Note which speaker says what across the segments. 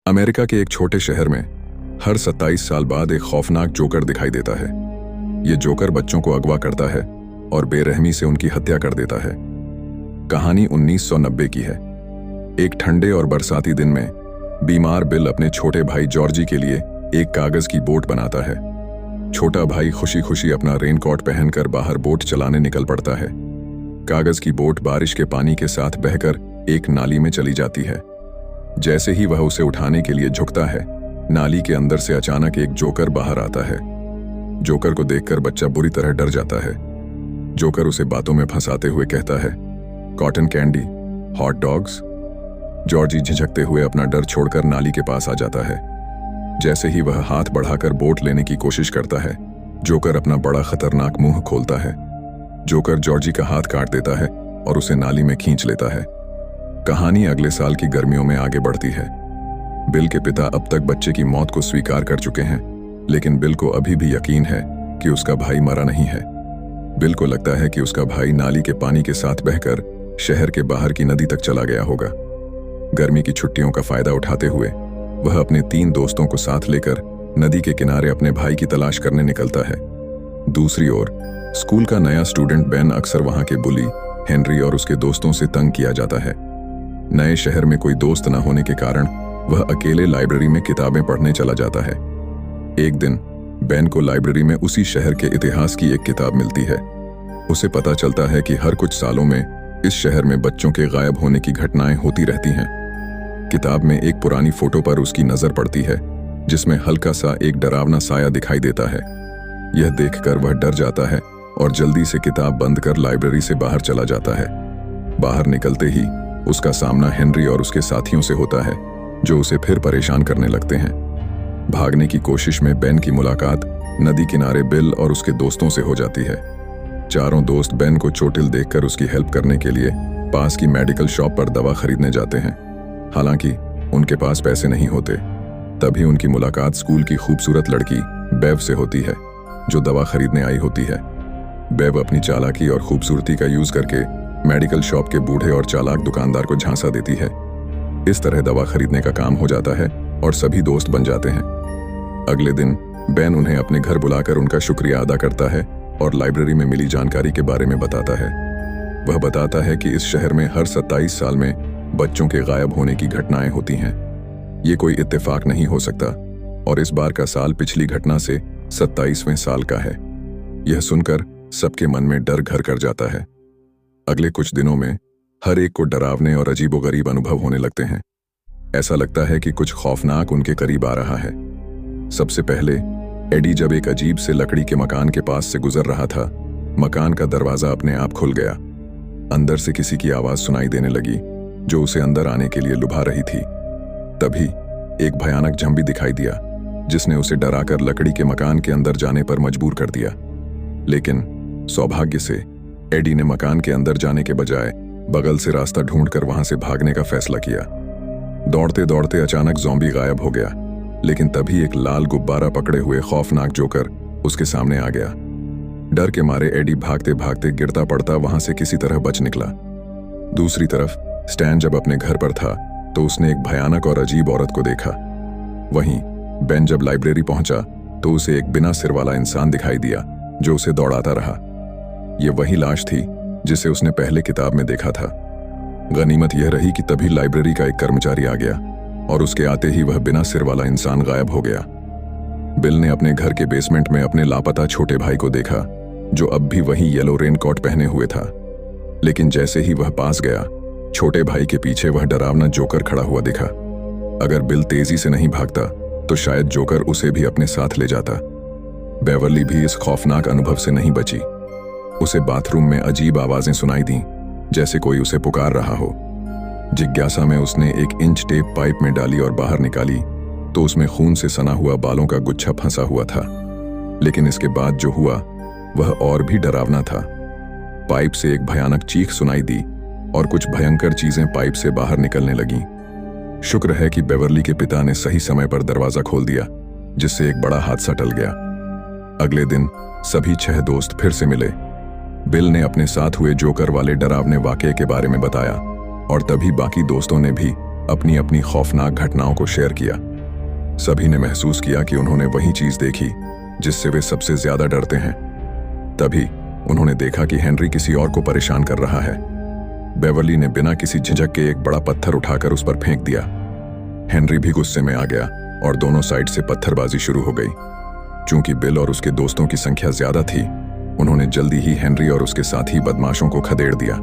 Speaker 1: America के एक छोटे शहर में हर 27 साल बाद एक खौफनाक जोकर दिखाई देता है। ये जोकर बच्चों को अगवा करता है और बेरहमी से उनकी हत्या कर देता है। कहानी 1990 की है। एक ठंडे और बरसाती दिन में बीमार बिल अपने छोटे भाई जॉर्जी के लिए एक कागज की बोट बनाता है। छोटा भाई खुशी खुशी अपना रेनकोट पहनकर बाहर बोट चलाने निकल पड़ता है। कागज की बोट बारिश के पानी के साथ बहकर एक नाली में चली जाती है। जैसे ही वह उसे उठाने के लिए झुकता है, नाली के अंदर से अचानक एक जोकर बाहर आता है। जोकर को देखकर बच्चा बुरी तरह डर जाता है। जोकर उसे बातों में फंसाते हुए कहता है, cotton candy, hot dogs. Georgie झिझकते हुए अपना डर छोड़कर नाली के पास आ जाता है। जैसे ही वह हाथ बढ़ाकर बोट लेने की कोशिश करता है, जोकर अपना बड़ा खतरनाक मुंह खोलता है। जोकर जॉर्जी का हाथ काट देता है और उसे नाली में खींच लेता है। कहानी अगले साल की गर्मियों में आगे बढ़ती है। बिल के पिता अब तक बच्चे की मौत को स्वीकार कर चुके हैं, लेकिन बिल को अभी भी यकीन है कि उसका भाई मरा नहीं है। बिल को लगता है कि उसका भाई नाली के पानी के साथ बहकर शहर के बाहर की नदी तक चला गया होगा। गर्मी की छुट्टियों का फायदा उठाते हुए वह अपने 3 दोस्तों को साथ लेकर नदी के किनारे अपने भाई की तलाश करने निकलता है। दूसरी ओर स्कूल का नया स्टूडेंट बेन अक्सर वहां के बुली हेनरी और उसके दोस्तों से तंग किया जाता है। नए शहर में कोई दोस्त न होने के कारण वह अकेले लाइब्रेरी में किताबें पढ़ने चला जाता है। एक दिन बेन को लाइब्रेरी में उसी शहर के इतिहास की एक किताब मिलती है। उसे पता चलता है कि हर कुछ सालों में इस शहर में बच्चों के गायब होने की घटनाएं होती रहती हैं। किताब में एक पुरानी फोटो पर उसकी नजर पड़ती है, जिसमें हल्का सा एक डरावना साया दिखाई देता है। यह देखकर वह डर जाता है और जल्दी से किताब बंद कर लाइब्रेरी से बाहर चला जाता है। बाहर निकलते ही उसका सामना हेनरी और उसके साथियों से होता है, जो उसे फिर परेशान करने लगते हैं। भागने की कोशिश में बेन की मुलाकात नदी किनारे बिल और उसके दोस्तों से हो जाती है। चारों दोस्त बेन को चोटिल देखकर उसकी हेल्प करने के लिए पास की मेडिकल शॉप पर दवा खरीदने जाते हैं। हालांकि उनके पास पैसे नहीं होते। तभी उनकी मुलाकात स्कूल की खूबसूरत लड़की बेव से होती है, जो दवा खरीदने आई होती है। बेव अपनी चालाकी और खूबसूरती का यूज करके मेडिकल शॉप के बूढ़े और चालाक दुकानदार को झांसा देती है। इस तरह दवा खरीदने का काम हो जाता है और सभी दोस्त बन जाते हैं। अगले दिन बेन उन्हें अपने घर बुलाकर उनका शुक्रिया अदा करता है और लाइब्रेरी में मिली जानकारी के बारे में बताता है। वह बताता है कि इस शहर में हर 27 साल में बच्चों के गायब होने की घटनाएं होती हैं। ये कोई इत्तेफाक नहीं हो सकता और इस बार का साल पिछली घटना से 27वें साल का है। यह सुनकर सबके मन में डर घर कर जाता है। अगले कुछ दिनों में हर एक को डरावने और अजीबोगरीब अनुभव होने लगते हैं। ऐसा लगता है कि कुछ खौफनाक उनके करीब आ रहा है। सबसे पहले एडी जब एक अजीब से लकड़ी के मकान के पास से गुजर रहा था, मकान का दरवाजा अपने आप खुल गया। अंदर से किसी की आवाज सुनाई देने लगी, जो उसे अंदर आने के लिए लुभा रही थी। तभी एक भयानक झम्बी दिखाई दिया, जिसने उसे डराकर लकड़ी के मकान के अंदर जाने पर मजबूर कर दिया। लेकिन सौभाग्य से एडी ने मकान के अंदर जाने के बजाय बगल से रास्ता ढूंढकर वहां से भागने का फैसला किया। दौड़ते दौड़ते अचानक ज़ॉम्बी गायब हो गया, लेकिन तभी एक लाल गुब्बारा पकड़े हुए खौफनाक जोकर उसके सामने आ गया। डर के मारे एडी भागते भागते गिरता पड़ता वहां से किसी तरह बच निकला। दूसरी तरफ स्टैन जब अपने घर पर था तो उसने एक भयानक और अजीब औरत को देखा। वहीं बेन जब लाइब्रेरी पहुंचा तो उसे एक बिना सिर वाला इंसान दिखाई दिया, जो उसे दौड़ाता रहा। यह वही लाश थी जिसे उसने पहले किताब में देखा था। गनीमत यह रही कि तभी लाइब्रेरी का एक कर्मचारी आ गया और उसके आते ही वह बिना सिर वाला इंसान गायब हो गया। बिल ने अपने घर के बेसमेंट में अपने लापता छोटे भाई को देखा, जो अब भी वही येलो रेनकोट पहने हुए था। लेकिन जैसे ही वह पास गया, छोटे भाई के पीछे वह डरावना जोकर खड़ा हुआ दिखा। अगर बिल तेजी से नहीं भागता तो शायद जोकर उसे भी अपने साथ ले जाता। बेवर्ली भी इस खौफनाक अनुभव से नहीं बची। उसे बाथरूम में अजीब आवाजें सुनाई दी, जैसे कोई उसे पुकार रहा हो। जिज्ञासा में उसने 1 इंच टेप पाइप में डाली और बाहर निकाली तो उसमें खून से सना हुआ बालों का गुच्छा फंसा हुआ था। लेकिन इसके बाद जो हुआ वह और भी डरावना था। पाइप से एक भयानक चीख सुनाई दी और कुछ भयंकर चीजें पाइप से बाहर निकलने लगीं। शुक्र है कि बेवर्ली के पिता ने सही समय पर दरवाजा खोल दिया, जिससे एक बड़ा हादसा टल गया। अगले दिन सभी 6 दोस्त फिर से मिले। बिल ने अपने साथ हुए जोकर वाले डरावने वाकये के बारे में बताया और तभी बाकी दोस्तों ने भी अपनी अपनी खौफनाक घटनाओं को शेयर किया। सभी ने महसूस किया कि उन्होंने वही चीज देखी जिससे वे सबसे ज्यादा डरते हैं। तभी उन्होंने देखा कि हेनरी किसी और को परेशान कर रहा है। बेवर्ली ने बिना किसी झिझक के एक बड़ा पत्थर उठाकर उस पर फेंक दिया। हेनरी भी गुस्से में आ गया और दोनों साइड से पत्थरबाजी शुरू हो गई। चूंकि बिल और उसके दोस्तों की संख्या ज्यादा थी, उन्होंने जल्दी ही हेनरी और उसके साथी बदमाशों को खदेड़ दिया।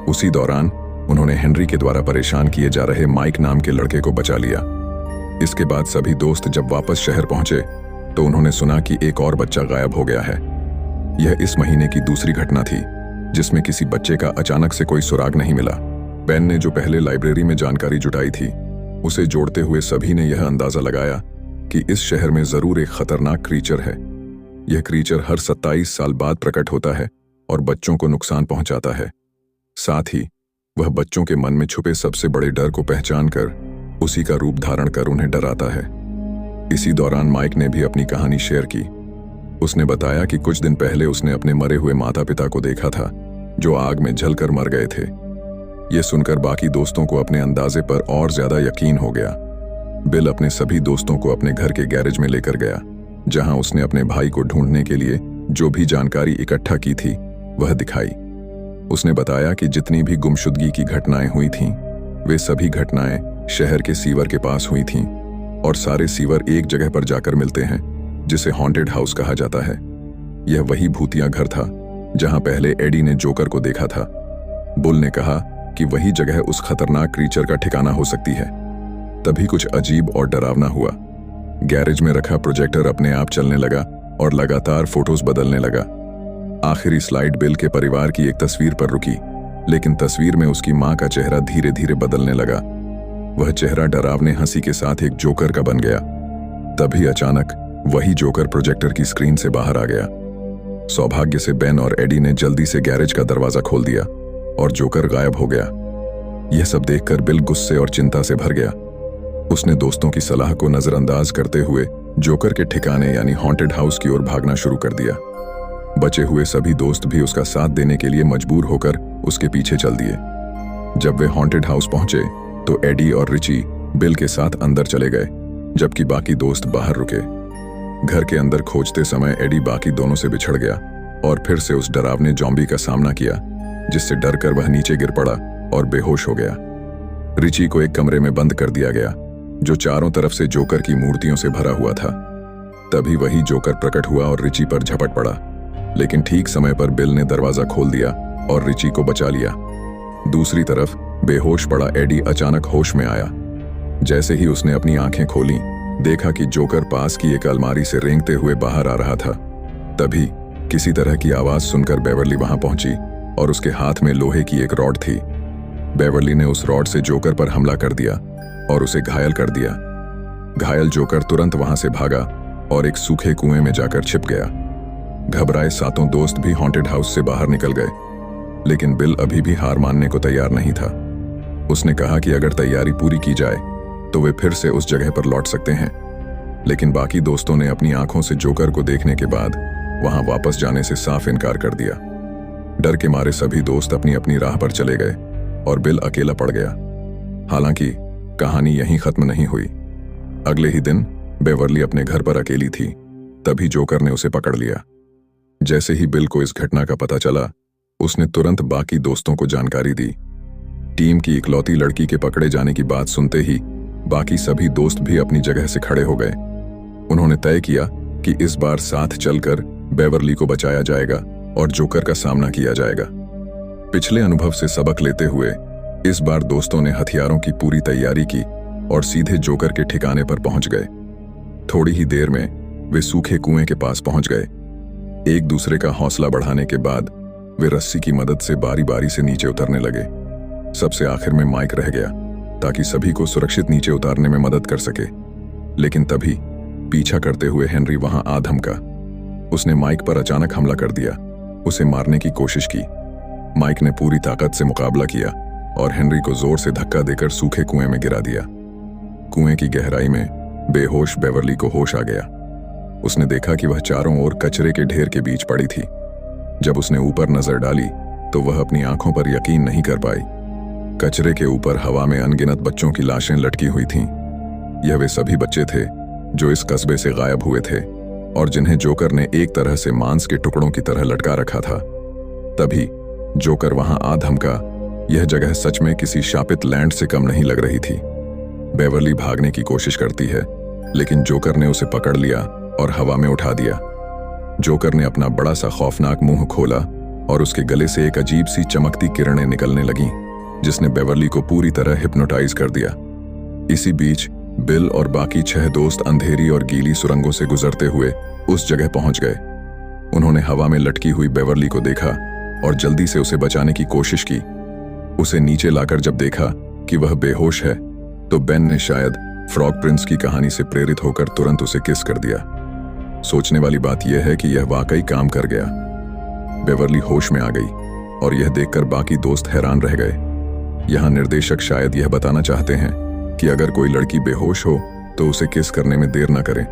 Speaker 1: उसी दौरान उन्होंने हेनरी के द्वारा परेशान किए जा रहे माइक नाम के लड़के को बचा लिया। इसके बाद सभी दोस्त जब वापस शहर पहुंचे तो उन्होंने सुना कि एक और बच्चा गायब हो गया है। यह इस महीने की दूसरी घटना थी जिसमें किसी बच्चे का अचानक से कोई सुराग नहीं मिला। बेन ने जो पहले लाइब्रेरी में जानकारी जुटाई थी, उसे जोड़ते हुए सभी ने यह अंदाजा लगाया कि इस शहर में जरूर एक खतरनाक क्रीचर है। यह क्रीचर हर 27 साल बाद प्रकट होता है और बच्चों को नुकसान पहुंचाता है। साथ ही वह बच्चों के मन में छुपे सबसे बड़े डर को पहचान कर उसी का रूप धारण कर उन्हें डराता है। इसी दौरान माइक ने भी अपनी कहानी शेयर की। उसने बताया कि कुछ दिन पहले उसने अपने मरे हुए माता पिता को देखा था जो आग में जलकर मर गए थे। यह सुनकर बाकी दोस्तों को अपने अंदाजे पर और ज्यादा यकीन हो गया। बिल अपने सभी दोस्तों को अपने घर के गैरेज में लेकर गया, जहां उसने अपने भाई को ढूंढने के लिए जो भी जानकारी इकट्ठा की थी वह दिखाई। उसने बताया कि जितनी भी गुमशुदगी की घटनाएं हुई थीं, वे सभी घटनाएं शहर के सीवर के पास हुई थीं और सारे सीवर एक जगह पर जाकर मिलते हैं जिसे हॉन्टेड हाउस कहा जाता है। यह वही भूतिया घर था जहां पहले एडी ने जोकर को देखा था। बुल ने कहा कि वही जगह उस खतरनाक क्रीचर का ठिकाना हो सकती है। तभी कुछ अजीब और डरावना हुआ। गैरेज में रखा प्रोजेक्टर अपने आप चलने लगा और लगातार फोटोज बदलने लगा। आखिरी स्लाइड बिल के परिवार की एक तस्वीर पर रुकी, लेकिन तस्वीर में उसकी मां का चेहरा धीरे धीरे बदलने लगा। वह चेहरा डरावने हंसी के साथ एक जोकर का बन गया। तभी अचानक वही जोकर प्रोजेक्टर की स्क्रीन से बाहर आ गया। सौभाग्य से बेन और एडी ने जल्दी से गैरेज का दरवाजा खोल दिया और जोकर गायब हो गया। यह सब देखकर बिल गुस्से और चिंता से भर गया। उसने दोस्तों की सलाह को नजरअंदाज करते हुए जोकर के ठिकाने यानी हॉन्टेड हाउस की ओर भागना शुरू कर दिया। बचे हुए सभी दोस्त भी उसका साथ देने के लिए मजबूर होकर उसके पीछे चल दिए। जब वे हॉन्टेड हाउस पहुंचे तो एडी और रिची बिल के साथ अंदर चले गए, जबकि बाकी दोस्त बाहर रुके। घर के अंदर खोजते समय एडी बाकी दोनों से बिछड़ गया और फिर से उस डरावने जॉम्बी का सामना किया, जिससे डरकर वह नीचे गिर पड़ा और बेहोश हो गया। रिची को एक कमरे में बंद कर दिया गया जो चारों तरफ से जोकर की मूर्तियों से भरा हुआ था। तभी वही जोकर प्रकट हुआ और रिची पर झपट पड़ा, लेकिन ठीक समय पर बिल ने दरवाजा खोल दिया और रिची को बचा लिया। दूसरी तरफ बेहोश पड़ा एडी अचानक होश में आया। जैसे ही उसने अपनी आंखें खोली, देखा कि जोकर पास की एक अलमारी से रेंगते हुए बाहर आ रहा था। तभी किसी तरह की आवाज सुनकर बेवर्ली वहां पहुंची और उसके हाथ में लोहे की एक रॉड थी। बेवर्ली ने उस रॉड से जोकर पर हमला कर दिया और उसे घायल कर दिया। घायल जोकर तुरंत वहां से भागा और एक सूखे कुएं में जाकर छिप गया। घबराए सातों दोस्त भी हॉन्टेड हाउस से बाहर निकल गए, लेकिन बिल अभी भी हार मानने को तैयार नहीं था। उसने कहा कि अगर तैयारी पूरी की जाए तो वे फिर से उस जगह पर लौट सकते हैं। लेकिन बाकी दोस्तों ने अपनी आंखों से जोकर को देखने के बाद वहां वापस जाने से साफ इनकार कर दिया। डर के मारे सभी दोस्त अपनी अपनी राह पर चले गए और बिल अकेला पड़ गया। हालांकि कहानी यहीं खत्म नहीं हुई। अगले ही दिन बेवर्ली अपने घर पर अकेली थी। तभी जोकर ने उसे पकड़ लिया। जैसे ही बिल को इस घटना का पता चला, उसने तुरंत बाकी दोस्तों को जानकारी दी। टीम की इकलौती लड़की के पकड़े जाने की बात सुनते ही बाकी सभी दोस्त भी अपनी जगह से खड़े हो गए। उन्होंने तय किया कि इस बार साथ चलकर बेवर्ली को बचाया जाएगा और जोकर का सामना किया जाएगा। पिछले अनुभव से सबक लेते हुए इस बार दोस्तों ने हथियारों की पूरी तैयारी की और सीधे जोकर के ठिकाने पर पहुंच गए। थोड़ी ही देर में वे सूखे कुएं के पास पहुंच गए। एक दूसरे का हौसला बढ़ाने के बाद वे रस्सी की मदद से बारी बारी से नीचे उतरने लगे। सबसे आखिर में माइक रह गया ताकि सभी को सुरक्षित नीचे उतारने में मदद कर सके। लेकिन तभी पीछा करते हुए हेनरी वहां आ धमका। उसने माइक पर अचानक हमला कर दिया, उसे मारने की कोशिश की। माइक ने पूरी ताकत से मुकाबला किया और हेनरी को जोर से धक्का देकर सूखे कुएं में गिरा दिया। कुएं की गहराई में बेहोश बेवर्ली को होश आ गया। उसने देखा कि वह चारों ओर कचरे के ढेर के बीच पड़ी थी। जब उसने ऊपर नजर डाली तो वह अपनी आंखों पर यकीन नहीं कर पाई। कचरे के ऊपर हवा में अनगिनत बच्चों की लाशें लटकी हुई थीं। यह वे सभी बच्चे थे जो इस कस्बे से गायब हुए थे और जिन्हें जोकर ने एक तरह से मांस के टुकड़ों की तरह लटका रखा था। तभी जोकर वहां आ धमका। यह जगह सच में किसी शापित लैंड से कम नहीं लग रही थी। बेवर्ली भागने की कोशिश करती है, लेकिन जोकर ने उसे पकड़ लिया और हवा में उठा दिया। जोकर ने अपना बड़ा सा खौफनाक मुंह खोला और उसके गले से एक अजीब सी चमकती किरणें निकलने लगीं, जिसने बेवर्ली को पूरी तरह हिप्नोटाइज कर दिया। इसी बीच बिल और बाकी 6 दोस्त अंधेरी और गीली सुरंगों से गुजरते हुए उस जगह पहुंच गए। उन्होंने हवा में लटकी हुई बेवर्ली को देखा और जल्दी से उसे बचाने की कोशिश की। उसे नीचे लाकर जब देखा कि वह बेहोश है, तो बेन ने शायद फ्रॉग प्रिंस की कहानी से प्रेरित होकर तुरंत उसे किस कर दिया। सोचने वाली बात यह है कि यह वाकई काम कर गया। बेवर्ली होश में आ गई और यह देखकर बाकी दोस्त हैरान रह गए। यहाँ निर्देशक शायद यह बताना चाहते हैं कि अगर कोई लड़की बेहोश हो तो उसे किस करने में देर न करें,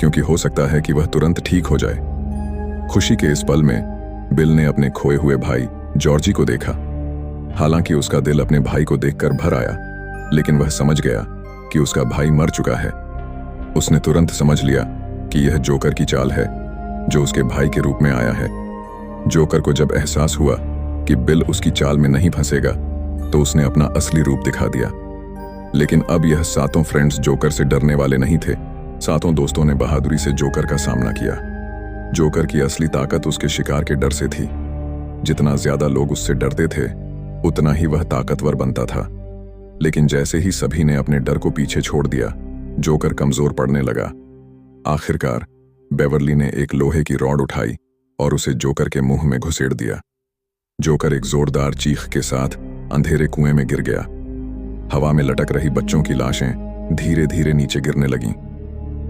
Speaker 1: क्योंकि हो सकता है कि वह तुरंत ठीक हो जाए। खुशी के इस पल में बिल ने अपने खोए हुए भाई जॉर्जी को देखा। हालांकि उसका दिल अपने भाई को देखकर भर आया, लेकिन वह समझ गया कि उसका भाई मर चुका है। उसने तुरंत समझ लिया कि यह जोकर की चाल है जो उसके भाई के रूप में आया है। जोकर को जब एहसास हुआ कि बिल उसकी चाल में नहीं फंसेगा, तो उसने अपना असली रूप दिखा दिया। लेकिन अब यह 7 फ्रेंड्स जोकर से डरने वाले नहीं थे। 7 दोस्तों ने बहादुरी से जोकर का सामना किया। जोकर की असली ताकत उसके शिकार के डर से थी। जितना ज्यादा लोग उससे डरते थे, उतना ही वह ताकतवर बनता था। लेकिन जैसे ही सभी ने अपने डर को पीछे छोड़ दिया, जोकर कमजोर पड़ने लगा। आखिरकार बेवर्ली ने एक लोहे की रॉड उठाई और उसे जोकर के मुंह में घुसेड़ दिया। जोकर एक जोरदार चीख के साथ अंधेरे कुएं में गिर गया। हवा में लटक रही बच्चों की लाशें धीरे धीरे नीचे गिरने लगीं।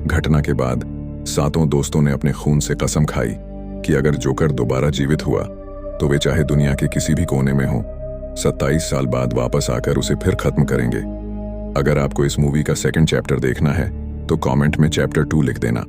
Speaker 1: घटना के बाद 7 दोस्तों ने अपने खून से कसम खाई कि अगर जोकर दोबारा जीवित हुआ तो वे चाहे दुनिया के किसी भी कोने में हो, 27 साल बाद वापस आकर उसे फिर खत्म करेंगे। अगर आपको इस मूवी का 2nd चैप्टर देखना है तो कमेंट में चैप्टर 2 लिख देना।